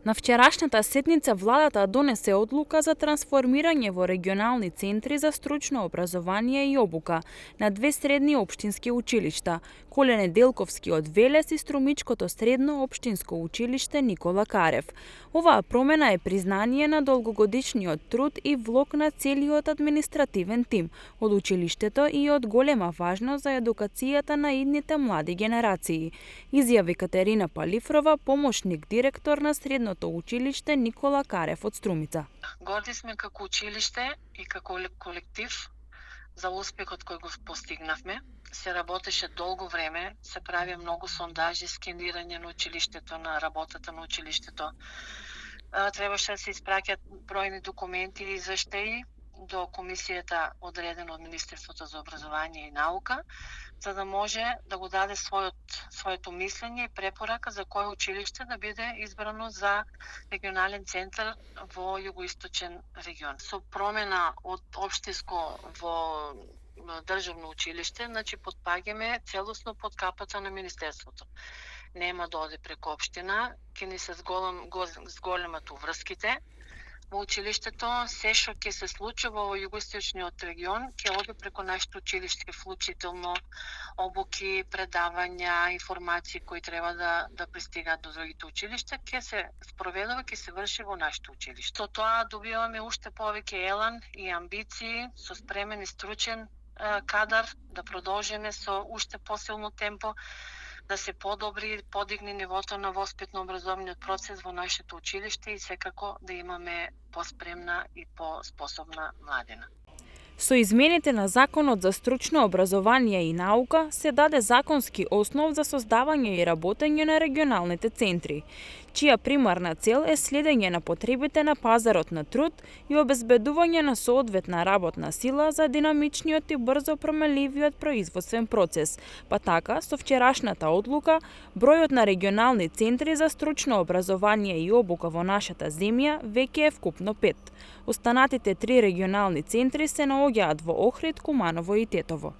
На вчерашната седница владата донесе одлука за трансформирање во регионални центри за стручно образование и обука на две средни општински училишта, Колене Делковски од Велес и Струмичкото средно општинско училиште Никола Карев. Оваа промена е признание на долгогодишниот труд и влог на целиот административен тим од училиштето и од голема важност за едукацијата на идните млади генерации, изјави Катерина Палифрова, помошник директор на средното училиште Никола Карев од Струмица. Горди сме како училиште и како колектив за успехот кој го постигнавме. Се работеше долго време, се прави многу сондажи, скенирање на училиштето, на работата на училиштето. Требаше да се испраќат бројни документи и извештаи до комисијата одредена од Министерството за образование и наука, за да може да го даде своето мислење и препорака за кое училиште да биде избрано за регионален центар во југоисточен регион. Со промена од општинско во државно училиште, значи потпаѓаме целосно под капата на Министерството. Нема да оде преку општина, ќе ни се зголемат уврските. Во училиштето, се што ќе се случи во југоисточниот регион, ќе оди преку нашето училиште, вклучително обуки, предавања, информации кои треба да пристигаат до другите училишта, ќе се спроведува, ќе се врши во нашето училиште. Со тоа добиваме уште повеќе елан и амбиции, со спремен и стручен кадар, да продолжиме со уште посилно темпо, да се подобри, подигне нивото на воспитно-образовниот процес во нашето училиште и секако да имаме поспремна и поспособна младина. Со измените на Законот за стручно образование и наука се даде законски основ за создавање и работење на регионалните центри, чија примарна цел е следење на потребите на пазарот на труд и обезбедување на соодветна работна сила за динамичниот и брзо променливиот производствен процес. Па така, со вчерашната одлука, бројот на регионални центри за стручно образование и обука во нашата земја веќе е вкупно 5. Останатите 3 регионални центри се наоѓаат во Охрид, Куманово и Тетово.